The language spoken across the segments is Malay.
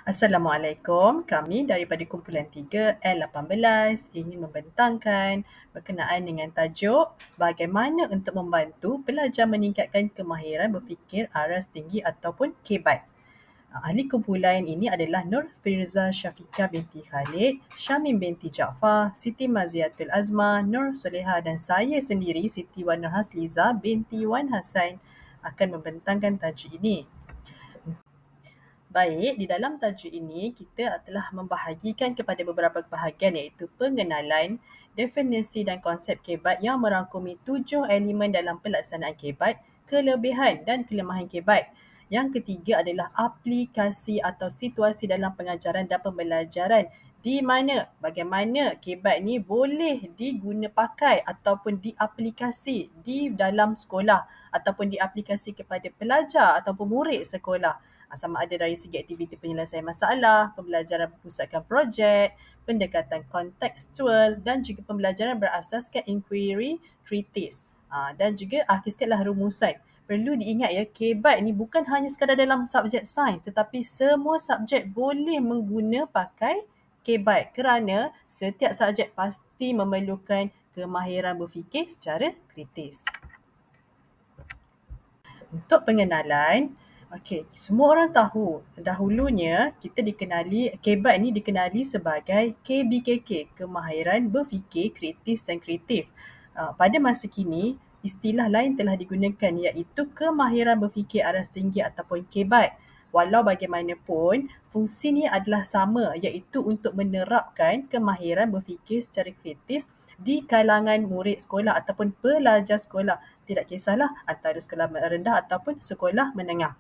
Assalamualaikum, kami daripada kumpulan 3 L18 ingin membentangkan berkenaan dengan tajuk bagaimana untuk membantu pelajar meningkatkan kemahiran berfikir aras tinggi ataupun KBAT. Ahli kumpulan ini adalah Nur Firza Syafiqah binti Khalid, Syamim binti Jaafar, Siti Maziatul Azma, Nur Soleha dan saya sendiri Siti Wan Nur Hasliza binti Wan Hassan akan membentangkan tajuk ini. Baik, di dalam tajuk ini kita telah membahagikan kepada beberapa bahagian iaitu pengenalan, definisi dan konsep KBAT yang merangkumi 7 elemen dalam pelaksanaan KBAT, kelebihan dan kelemahan KBAT. Yang ketiga adalah aplikasi atau situasi dalam pengajaran dan pembelajaran di mana bagaimana KBAT ni boleh pakai ataupun diaplikasi di dalam sekolah ataupun diaplikasi kepada pelajar ataupun murid sekolah. Sama ada dari segi aktiviti penyelesaian masalah, pembelajaran berpusatkan projek, pendekatan kontekstual dan juga pembelajaran berasaskan inquiry kritis. Dan juga akhir sekalilah rumusan. Perlu diingat ya, KBAT ni bukan hanya sekadar dalam subjek sains tetapi semua subjek boleh pakai KBAT kerana setiap subjek pasti memerlukan kemahiran berfikir secara kritis. Untuk pengenalan, semua orang tahu dahulunya KBAT ni dikenali sebagai KBKK, kemahiran berfikir kritis dan kreatif. Pada masa kini, istilah lain telah digunakan iaitu kemahiran berfikir aras tinggi ataupun KBAT. Walau bagaimanapun, fungsi ni adalah sama iaitu untuk menerapkan kemahiran berfikir secara kritis di kalangan murid sekolah ataupun pelajar sekolah. Tidak kisahlah antara sekolah rendah ataupun sekolah menengah.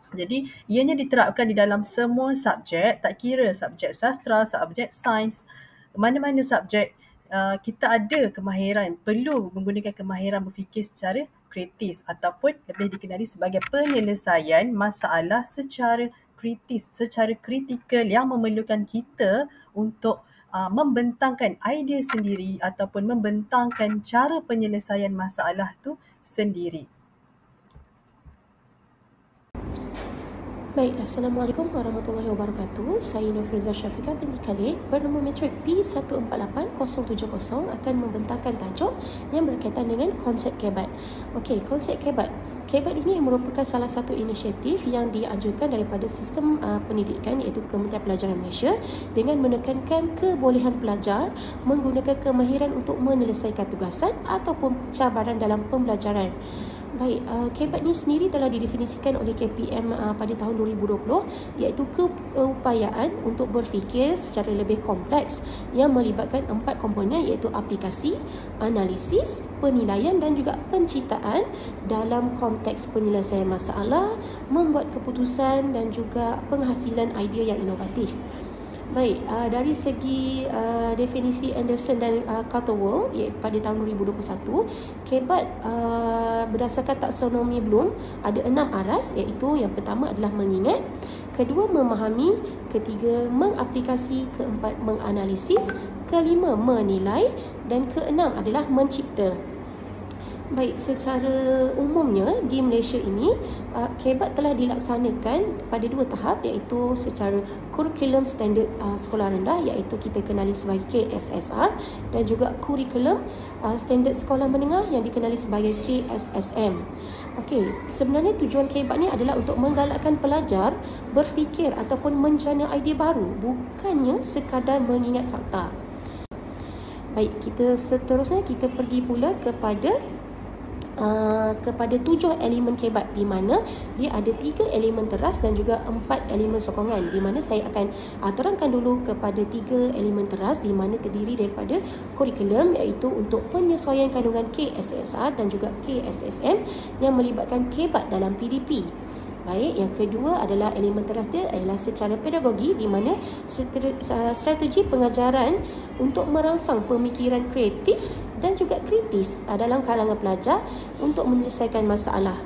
Jadi, ianya diterapkan di dalam semua subjek, tak kira subjek sastra, subjek sains, mana-mana subjek kita ada kemahiran, perlu menggunakan kemahiran berfikir secara kritis ataupun lebih dikenali sebagai penyelesaian masalah secara kritis, secara kritikal yang memerlukan kita untuk membentangkan idea sendiri ataupun membentangkan cara penyelesaian masalah tu sendiri. Baik, Assalamualaikum warahmatullahi wabarakatuh. Saya Nur Firza Syafiqah binti Khalid, bernombor matrik P148070 akan membentangkan tajuk yang berkaitan dengan konsep KBAT. Okey, konsep KBAT. KBAT ini merupakan salah satu inisiatif yang dianjurkan daripada sistem pendidikan iaitu Kementerian Pelajaran Malaysia dengan menekankan kebolehan pelajar menggunakan kemahiran untuk menyelesaikan tugasan ataupun cabaran dalam pembelajaran. Baik, KBAT ni sendiri telah didefinisikan oleh KPM pada tahun 2020 iaitu keupayaan untuk berfikir secara lebih kompleks yang melibatkan 4 komponen iaitu aplikasi, analisis, penilaian dan juga penciptaan dalam konteks penyelesaian masalah, membuat keputusan dan juga penghasilan idea yang inovatif. Baik, dari segi definisi Anderson dan Clutterworth pada tahun 2021, KBAT berdasarkan taksonomi Bloom ada 6 aras iaitu yang pertama adalah mengingat, kedua memahami, ketiga mengaplikasi, keempat menganalisis, kelima menilai dan keenam adalah mencipta. Baik, secara umumnya di Malaysia ini KBAT telah dilaksanakan pada 2 tahap iaitu secara kurikulum standard sekolah rendah iaitu kita kenali sebagai KSSR dan juga kurikulum standard sekolah menengah yang dikenali sebagai KSSM. Okey, sebenarnya tujuan KBAT ni adalah untuk menggalakkan pelajar berfikir ataupun menjana idea baru, bukannya sekadar mengingat fakta. Baik, seterusnya kita pergi pula kepada 7 elemen KBAT di mana dia ada 3 elemen teras dan juga 4 elemen sokongan, di mana saya akan terangkan dulu kepada 3 elemen teras di mana terdiri daripada kurikulum iaitu untuk penyesuaian kandungan KSSR dan juga KSSM yang melibatkan KBAT dalam PDP. Baik, yang kedua adalah elemen teras dia adalah secara pedagogi di mana strategi pengajaran untuk merangsang pemikiran kreatif dan juga kritis dalam kalangan pelajar untuk menyelesaikan masalah.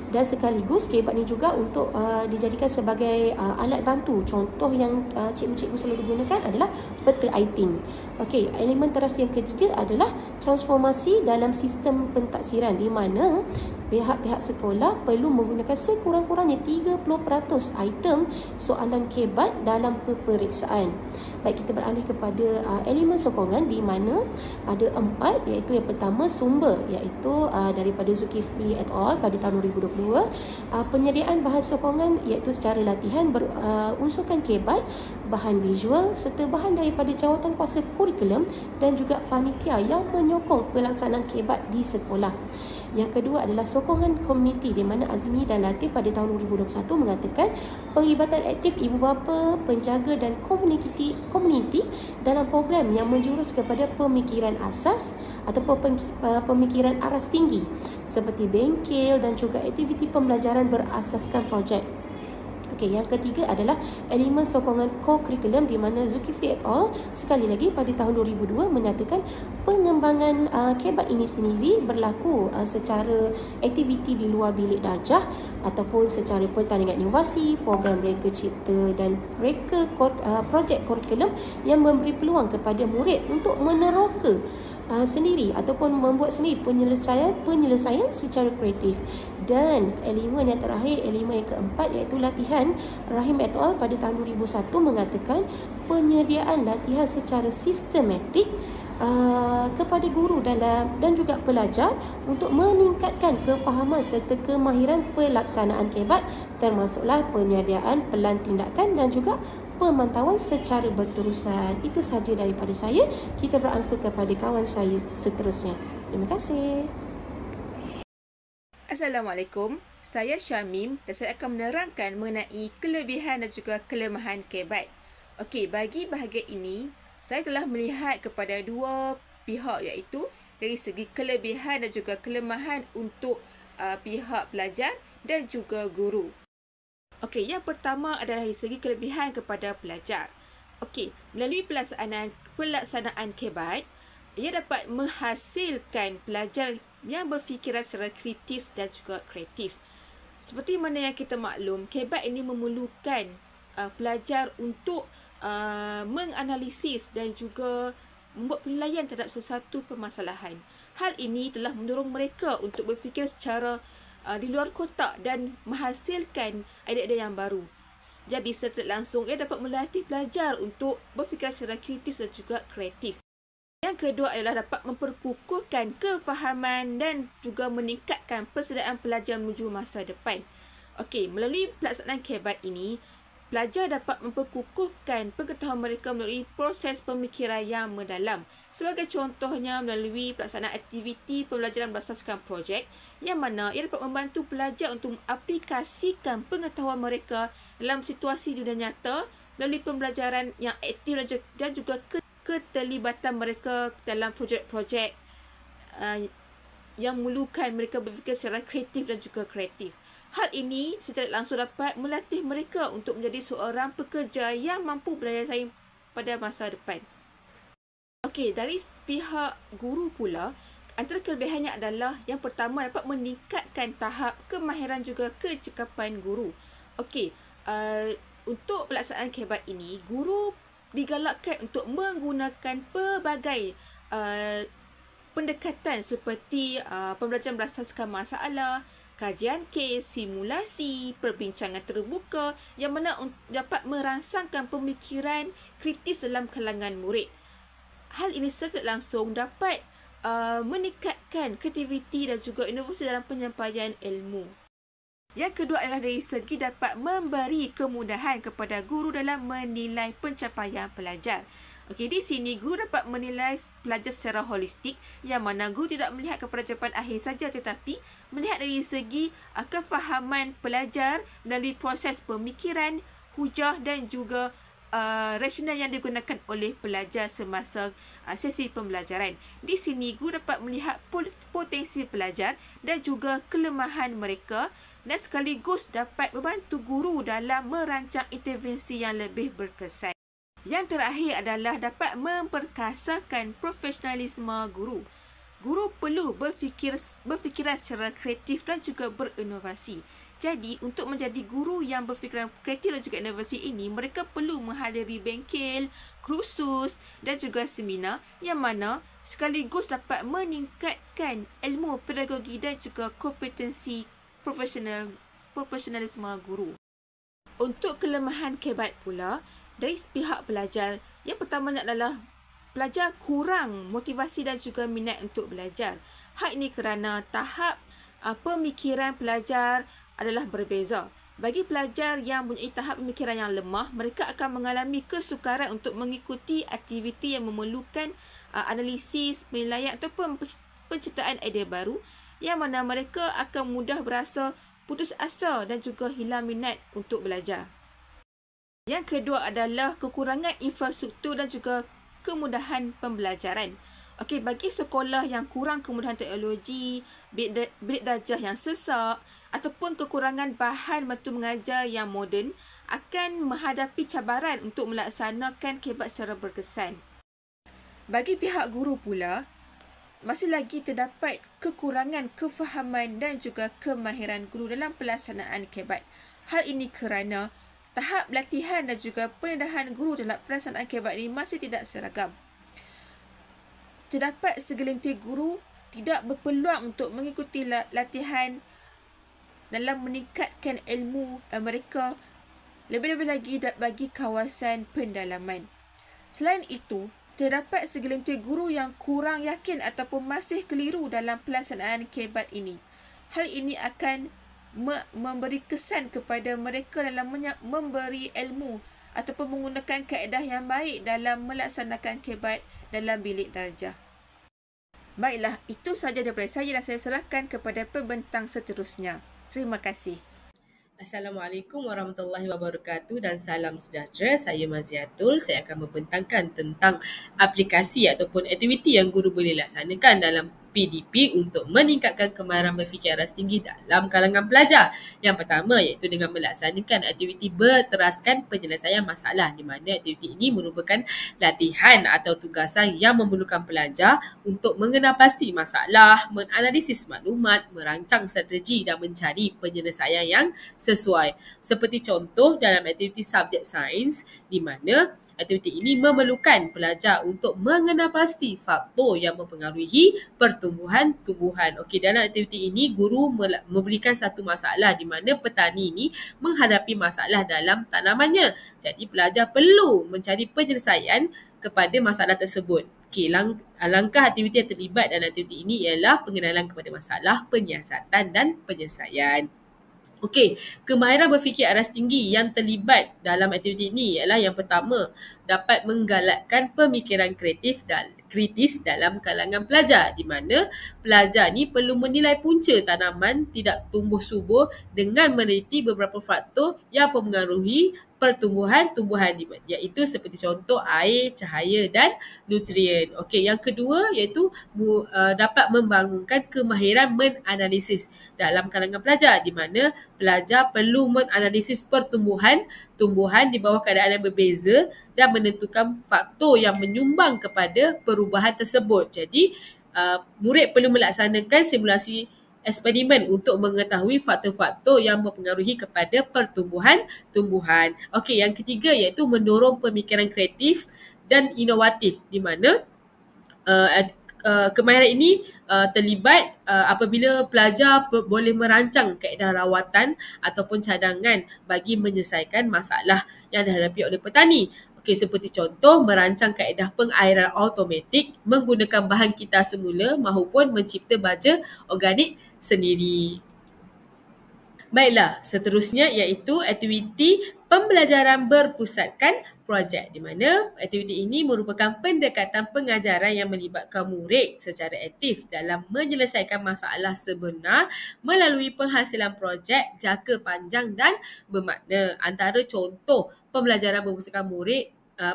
Dan sekaligus KBAT ni juga untuk dijadikan sebagai alat bantu. Contoh yang cikgu-cikgu selalu gunakan adalah peta ITIN. Okey, elemen teras yang ketiga adalah transformasi dalam sistem pentaksiran di mana pihak-pihak sekolah perlu menggunakan sekurang-kurangnya 30% item soalan kebat dalam peperiksaan. Baik, kita beralih kepada elemen sokongan di mana ada 4, iaitu yang pertama sumber, iaitu daripada Zulkifli et al. Pada tahun 2022. Penyediaan bahan sokongan iaitu secara latihan berunsurkan kebat, bahan visual serta bahan daripada jawatan kuasa kurikulum dan juga panitia yang menyokong pelaksanaan kebat di sekolah. Yang kedua adalah sokongan komuniti, di mana Azmi dan Latif pada tahun 2021 mengatakan penglibatan aktif ibu bapa, penjaga dan komuniti dalam program yang menjurus kepada pemikiran asas ataupun pemikiran aras tinggi seperti bengkel dan juga aktiviti pembelajaran berasaskan projek. Okey, yang ketiga adalah elemen sokongan co-curriculum, di mana Zulkifli et al. Sekali lagi pada tahun 2002 menyatakan pengembangan kebat ini sendiri berlaku secara aktiviti di luar bilik darjah ataupun secara pertandingan inovasi, program reka cipta dan reka projek kurikulum yang memberi peluang kepada murid untuk meneroka sendiri ataupun membuat sendiri penyelesaian secara kreatif. Dan elemen yang terakhir, elemen yang keempat, iaitu latihan. Rahim et al. Pada tahun 2001 mengatakan penyediaan latihan secara sistematik kepada guru dan juga pelajar untuk meningkatkan kefahaman serta kemahiran pelaksanaan kebat, termasuklah penyediaan pelan tindakan dan juga pemantauan secara berterusan. Itu sahaja daripada saya. Kita beransur kepada kawan saya seterusnya. Terima kasih. Assalamualaikum. Saya Syamim dan saya akan menerangkan mengenai kelebihan dan juga kelemahan kebat. Okey, bagi bahagian ini, saya telah melihat kepada dua pihak, iaitu dari segi kelebihan dan juga kelemahan untuk pihak pelajar dan juga guru. Okey, yang pertama adalah dari segi kelebihan kepada pelajar. Okey, melalui pelaksanaan kebat, ia dapat menghasilkan pelajar yang berfikiran secara kritis dan juga kreatif. Seperti mana yang kita maklum, kebat ini memerlukan pelajar untuk menganalisis dan juga membuat penilaian terhadap sesuatu permasalahan. Hal ini telah mendorong mereka untuk berfikir secara di luar kotak dan menghasilkan idea-idea yang baru. Jadi secara langsung ia dapat melatih pelajar untuk berfikir secara kritis dan juga kreatif. Yang kedua adalah dapat memperkukuhkan kefahaman dan juga meningkatkan persediaan pelajar menuju masa depan. Okey, melalui pelaksanaan kebat ini, pelajar dapat memperkukuhkan pengetahuan mereka melalui proses pemikiran yang mendalam. Sebagai contohnya melalui pelaksanaan aktiviti pembelajaran berasaskan projek, yang mana ia dapat membantu pelajar untuk mengaplikasikan pengetahuan mereka dalam situasi dunia nyata melalui pembelajaran yang aktif dan juga keterlibatan mereka dalam projek-projek yang memerlukan mereka berfikir secara kreatif dan juga kreatif. Hal ini secara langsung dapat melatih mereka untuk menjadi seorang pekerja yang mampu berjaya pada masa depan. Okey, dari pihak guru pula, antara kelebihannya adalah yang pertama dapat meningkatkan tahap kemahiran juga kecekapan guru. Okey, untuk pelaksanaan kebat ini, guru digalakkan untuk menggunakan pelbagai pendekatan seperti pembelajaran berasaskan masalah, kajian kes, simulasi, perbincangan terbuka yang mana dapat merangsangkan pemikiran kritis dalam kalangan murid. Hal ini secara langsung dapat meningkatkan kreativiti dan juga inovasi dalam penyampaian ilmu. Yang kedua adalah dari segi dapat memberi kemudahan kepada guru dalam menilai pencapaian pelajar. Okey, di sini guru dapat menilai pelajar secara holistik, yang mana guru tidak melihat kepada jawapan akhir saja tetapi melihat dari segi kefahaman pelajar melalui proses pemikiran, hujah dan juga rasional yang digunakan oleh pelajar semasa sesi pembelajaran. Di sini guru dapat melihat potensi pelajar dan juga kelemahan mereka dan sekaligus dapat membantu guru dalam merancang intervensi yang lebih berkesan. Yang terakhir adalah dapat memperkasakan profesionalisme guru. Guru perlu berfikiran secara kreatif dan juga berinovasi. Jadi, untuk menjadi guru yang berfikiran kreatif dan juga inovasi ini, mereka perlu menghadiri bengkel, kursus dan juga seminar yang mana sekaligus dapat meningkatkan ilmu pedagogi dan juga kompetensi profesionalisme guru. Untuk kelemahan KBAT pula, dari pihak pelajar, yang pertama adalah pelajar kurang motivasi dan juga minat untuk belajar. Hal ini kerana tahap pemikiran pelajar adalah berbeza. Bagi pelajar yang mempunyai tahap pemikiran yang lemah, mereka akan mengalami kesukaran untuk mengikuti aktiviti yang memerlukan analisis, penilaian ataupun penciptaan idea baru, yang mana mereka akan mudah berasa putus asa dan juga hilang minat untuk belajar. Yang kedua adalah kekurangan infrastruktur dan juga kemudahan pembelajaran. Okey, bagi sekolah yang kurang kemudahan teknologi, bilik darjah yang sesak ataupun kekurangan bahan bantu mengajar yang moden akan menghadapi cabaran untuk melaksanakan KBAT secara berkesan. Bagi pihak guru pula, masih lagi terdapat kekurangan kefahaman dan juga kemahiran guru dalam pelaksanaan KBAT. Hal ini kerana tahap latihan dan juga pendedahan guru dalam pelaksanaan KBAT ini masih tidak seragam. Terdapat segelintir guru tidak berpeluang untuk mengikuti latihan dalam meningkatkan ilmu mereka, lebih-lebih lagi bagi kawasan pendalaman. Selain itu, terdapat segelintir guru yang kurang yakin ataupun masih keliru dalam pelaksanaan KBAT ini. Hal ini akan memberi kesan kepada mereka dalam memberi ilmu ataupun menggunakan kaedah yang baik dalam melaksanakan KBAT dalam bilik darjah. Baiklah, itu sahaja daripada saya dan saya serahkan kepada pembentang seterusnya. Terima kasih. Assalamualaikum warahmatullahi wabarakatuh dan salam sejahtera. Saya Maziatul. Saya akan membentangkan tentang aplikasi ataupun aktiviti yang guru boleh laksanakan dalam PDP untuk meningkatkan kemahiran berfikir aras tinggi dalam kalangan pelajar. Yang pertama iaitu dengan melaksanakan aktiviti berteraskan penyelesaian masalah, di mana aktiviti ini merupakan latihan atau tugasan yang memerlukan pelajar untuk mengenal pasti masalah, menganalisis maklumat, merancang strategi dan mencari penyelesaian yang sesuai. Seperti contoh dalam aktiviti subjek sains, di mana aktiviti ini memerlukan pelajar untuk mengenal pasti faktor yang mempengaruhi pertumbuhan tumbuhan. Okey, dalam aktiviti ini guru memberikan satu masalah di mana petani ini menghadapi masalah dalam tanamannya. Jadi pelajar perlu mencari penyelesaian kepada masalah tersebut. Okey, langkah aktiviti yang terlibat dalam aktiviti ini ialah pengenalan kepada masalah, penyiasatan dan penyelesaian. Okey, kemahiran berfikir aras tinggi yang terlibat dalam aktiviti ini ialah yang pertama, dapat menggalakkan pemikiran kreatif dan kritis dalam kalangan pelajar, di mana pelajar ni perlu menilai punca tanaman tidak tumbuh subur dengan meneliti beberapa faktor yang mempengaruhi pertumbuhan-tumbuhan, iaitu seperti contoh air, cahaya dan nutrien. Okey, yang kedua iaitu dapat membangunkan kemahiran menganalisis dalam kalangan pelajar, di mana pelajar perlu menganalisis tumbuhan di bawah keadaan yang berbeza dan menentukan faktor yang menyumbang kepada perubahan tersebut. Jadi, murid perlu melaksanakan simulasi eksperimen untuk mengetahui faktor-faktor yang mempengaruhi kepada pertumbuhan-tumbuhan. Okey, yang ketiga iaitu mendorong pemikiran kreatif dan inovatif, di mana kemahiran ini terlibat apabila pelajar boleh merancang kaedah rawatan ataupun cadangan bagi menyelesaikan masalah yang dihadapi oleh petani. Okey, seperti contoh merancang kaedah pengairan automatik menggunakan bahan kitar semula maupun mencipta baja organik sendiri. Baiklah, seterusnya iaitu aktiviti pembelajaran berpusatkan projek, di mana aktiviti ini merupakan pendekatan pengajaran yang melibatkan murid secara aktif dalam menyelesaikan masalah sebenar melalui penghasilan projek jangka panjang dan bermakna. Antara contoh pembelajaran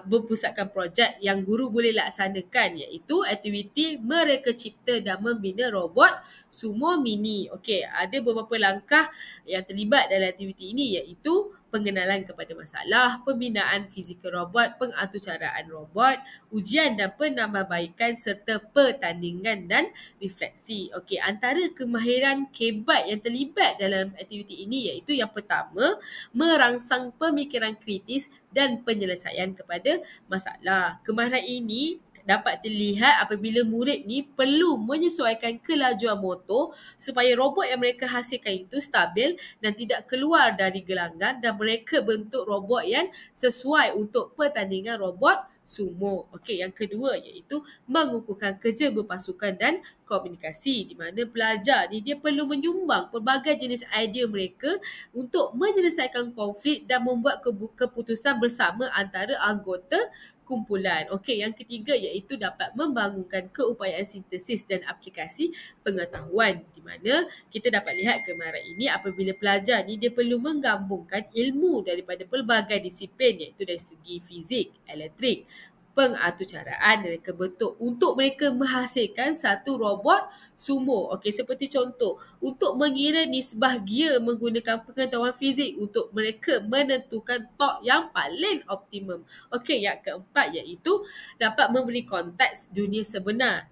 berpusatkan projek yang guru boleh laksanakan iaitu aktiviti mereka cipta dan membina robot sumo mini. Okey, ada beberapa langkah yang terlibat dalam aktiviti ini iaitu pengenalan kepada masalah, pembinaan fizikal robot, pengaturcaraan robot, ujian dan penambahbaikan serta pertandingan dan refleksi. Okey, antara kemahiran KBAT yang terlibat dalam aktiviti ini iaitu yang pertama, merangsang pemikiran kritis dan penyelesaian kepada masalah. Kemahiran ini dapat terlihat apabila murid ni perlu menyesuaikan kelajuan motor supaya robot yang mereka hasilkan itu stabil dan tidak keluar dari gelanggang, dan mereka bentuk robot yang sesuai untuk pertandingan robot sumo. Okey, yang kedua iaitu mengukuhkan kerja berpasukan dan komunikasi, di mana pelajar ni dia perlu menyumbang pelbagai jenis idea mereka untuk menyelesaikan konflik dan membuat keputusan bersama antara anggota kumpulan. Okey, yang ketiga iaitu dapat membangunkan keupayaan sintesis dan aplikasi pengetahuan, di mana kita dapat lihat kemarin ini apabila pelajar ni dia perlu menggabungkan ilmu daripada pelbagai disiplin, iaitu dari segi fizik, elektrik, pengaturcaraan mereka bentuk untuk mereka menghasilkan satu robot sumo. Okey, seperti contoh, untuk mengira nisbah gear menggunakan pengetahuan fizik untuk mereka menentukan torque yang paling optimum. Okey, yang keempat iaitu dapat memberi konteks dunia sebenar,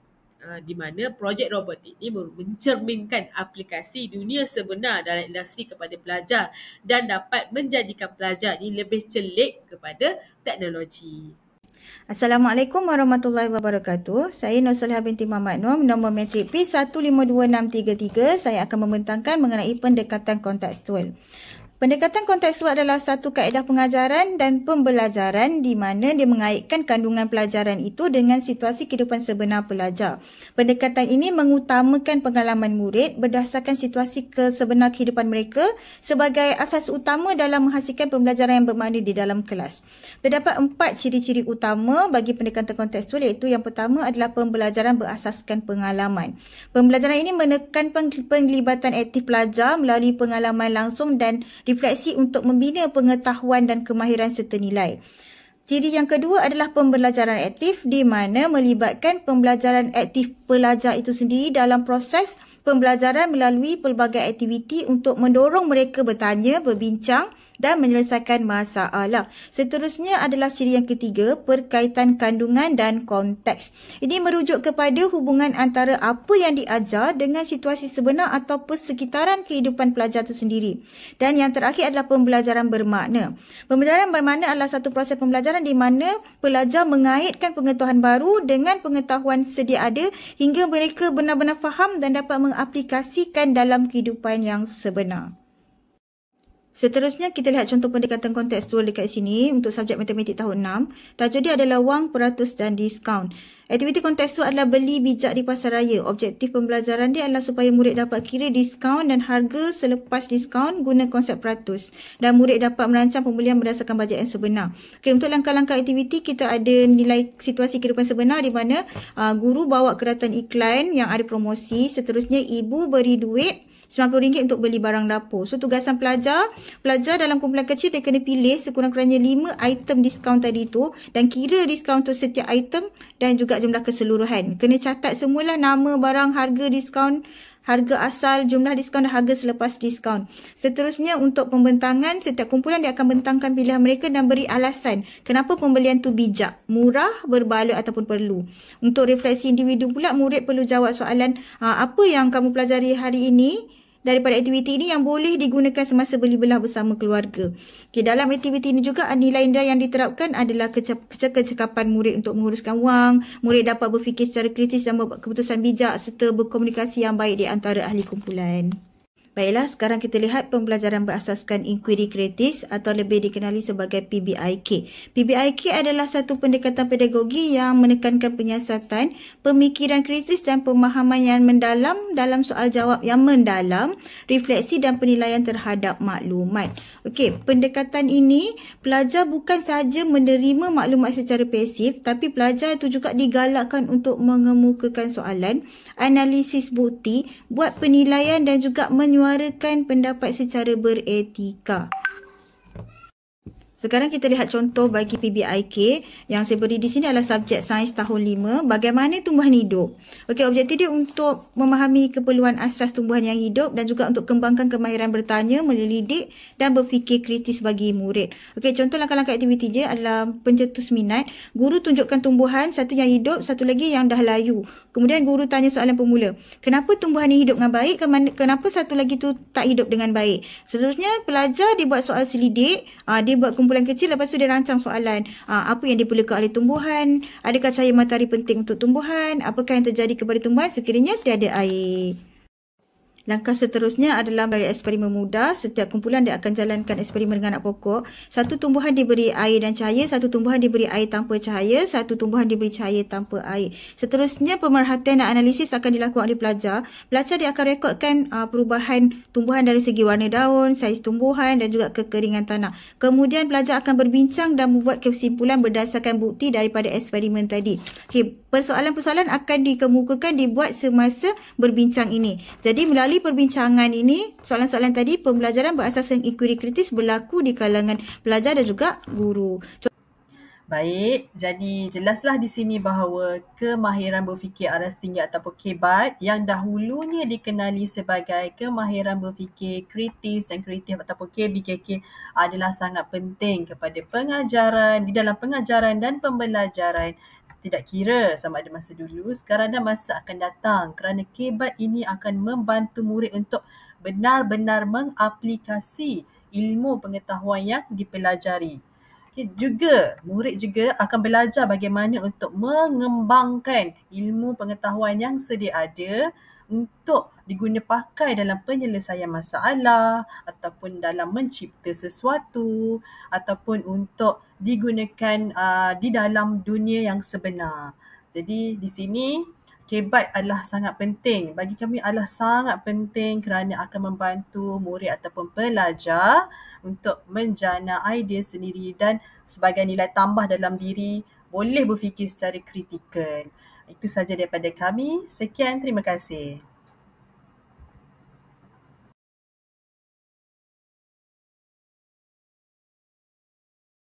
di mana projek robotik ini mencerminkan aplikasi dunia sebenar dalam industri kepada pelajar dan dapat menjadikan pelajar ini lebih celik kepada teknologi. Assalamualaikum warahmatullahi wabarakatuh. Saya Nur Salihah binti Muhammad Nur, nombor matrik P152633. Saya akan membentangkan mengenai pendekatan kontekstual. Pendekatan kontekstual adalah satu kaedah pengajaran dan pembelajaran di mana dia mengaitkan kandungan pelajaran itu dengan situasi kehidupan sebenar pelajar. Pendekatan ini mengutamakan pengalaman murid berdasarkan situasi sebenar kehidupan mereka sebagai asas utama dalam menghasilkan pembelajaran yang bermakna di dalam kelas. Terdapat 4 ciri-ciri utama bagi pendekatan kontekstual, iaitu yang pertama adalah pembelajaran berasaskan pengalaman. Pembelajaran ini menekan penglibatan aktif pelajar melalui pengalaman langsung dan refleksi untuk membina pengetahuan dan kemahiran serta nilai. Ciri yang kedua adalah pembelajaran aktif, di mana melibatkan pembelajaran aktif pelajar itu sendiri dalam proses pembelajaran melalui pelbagai aktiviti untuk mendorong mereka bertanya, berbincang dan menyelesaikan masalah. Seterusnya adalah ciri yang ketiga, perkaitan kandungan dan konteks. Ini merujuk kepada hubungan antara apa yang diajar dengan situasi sebenar atau persekitaran kehidupan pelajar itu sendiri. Dan yang terakhir adalah pembelajaran bermakna. Pembelajaran bermakna adalah satu proses pembelajaran di mana pelajar mengaitkan pengetahuan baru dengan pengetahuan sedia ada hingga mereka benar-benar faham dan dapat mengaplikasikan dalam kehidupan yang sebenar. Seterusnya kita lihat contoh pendekatan kontekstual dekat sini untuk subjek matematik tahun 6. Tajuk dia adalah wang, peratus dan diskaun. Aktiviti kontekstual adalah beli bijak di pasar raya. Objektif pembelajaran dia adalah supaya murid dapat kira diskaun dan harga selepas diskaun guna konsep peratus. Dan murid dapat merancang pembelian berdasarkan bajet yang sebenar. Okay, untuk langkah-langkah aktiviti kita ada nilai situasi kehidupan sebenar di mana guru bawa keratan iklan yang ada promosi. Seterusnya ibu beri duit RM90 untuk beli barang dapur. So tugasan pelajar dalam kumpulan kecil dia kena pilih sekurang-kurangnya 5 item diskaun tadi tu dan kira diskaun untuk setiap item dan juga jumlah keseluruhan. Kena catat semualah nama barang, harga diskaun, harga asal, jumlah diskaun dan harga selepas diskaun. Seterusnya untuk pembentangan, setiap kumpulan dia akan bentangkan pilihan mereka dan beri alasan kenapa pembelian tu bijak, murah, berbaloi ataupun perlu. Untuk refleksi individu pula, murid perlu jawab soalan apa yang kamu pelajari hari ini daripada aktiviti ini yang boleh digunakan semasa beli belah bersama keluarga. Okay, dalam aktiviti ini juga nilai-nilai yang diterapkan adalah kecekapan murid untuk menguruskan wang, murid dapat berfikir secara kritis dan membuat keputusan bijak serta berkomunikasi yang baik di antara ahli kumpulan. Baiklah, sekarang kita lihat pembelajaran berasaskan inquiry kritis atau lebih dikenali sebagai PBIK. PBIK adalah satu pendekatan pedagogi yang menekankan penyiasatan, pemikiran kritis dan pemahaman yang mendalam dalam soal jawab yang mendalam, refleksi dan penilaian terhadap maklumat. Okey, pendekatan ini pelajar bukan sahaja menerima maklumat secara pasif, tapi pelajar itu juga digalakkan untuk mengemukakan soalan, analisis bukti, buat penilaian dan juga menyuarakan pendapat secara beretika. Sekarang kita lihat contoh bagi PBIK yang saya beri di sini adalah subjek sains tahun 5, bagaimana tumbuhan hidup. Okey, objektif dia untuk memahami keperluan asas tumbuhan yang hidup dan juga untuk kembangkan kemahiran bertanya, menyelidik dan berfikir kritis bagi murid. Okey, contoh langkah-langkah aktiviti dia adalah pencetus minat. Guru tunjukkan tumbuhan, satu yang hidup, satu lagi yang dah layu. Kemudian guru tanya soalan pemula. Kenapa tumbuhan ini hidup dengan baik? Kenapa satu lagi tu tak hidup dengan baik? Seterusnya pelajar dia buat soal selidik, dia buat kumpulan kumpulan kecil, lepas tu dia rancang soalan. Apa yang diperlukan oleh tumbuhan? Adakah cahaya matahari penting untuk tumbuhan? Apakah yang terjadi kepada tumbuhan sekiranya tiada air? Langkah seterusnya adalah dari eksperimen mudah. Setiap kumpulan dia akan jalankan eksperimen dengan anak pokok. Satu tumbuhan diberi air dan cahaya, satu tumbuhan diberi air tanpa cahaya, satu tumbuhan diberi cahaya tanpa air. Seterusnya pemerhatian dan analisis akan dilakukan oleh pelajar. Pelajar dia akan rekodkan perubahan tumbuhan dari segi warna daun, saiz tumbuhan dan juga kekeringan tanah. Kemudian pelajar akan berbincang dan membuat kesimpulan berdasarkan bukti daripada eksperimen tadi. Persoalan-persoalan akan dikemukakan dibuat semasa berbincang ini. Jadi melalui perbincangan ini, soalan-soalan tadi, pembelajaran berasaskan inquiry kritis berlaku di kalangan pelajar dan juga guru. Baik, jadi jelaslah di sini bahawa kemahiran berfikir aras tinggi ataupun KBAT yang dahulunya dikenali sebagai kemahiran berfikir kritis dan kreatif ataupun KBKK adalah sangat penting kepada pengajaran, di dalam pengajaran dan pembelajaran. Tidak kira sama ada masa dulu, sekarang dan masa akan datang, kerana KBAT ini akan membantu murid untuk benar-benar mengaplikasi ilmu pengetahuan yang dipelajari. Murid juga akan belajar bagaimana untuk mengembangkan ilmu pengetahuan yang sedia ada untuk diguna pakai dalam penyelesaian masalah ataupun dalam mencipta sesuatu ataupun untuk digunakan di dalam dunia yang sebenar. Jadi di sini KBAT adalah sangat penting. Bagi kami adalah sangat penting kerana akan membantu murid ataupun pelajar untuk menjana idea sendiri dan sebagai nilai tambah dalam diri boleh berfikir secara kritikal. Itu sahaja daripada kami. Sekian, terima kasih.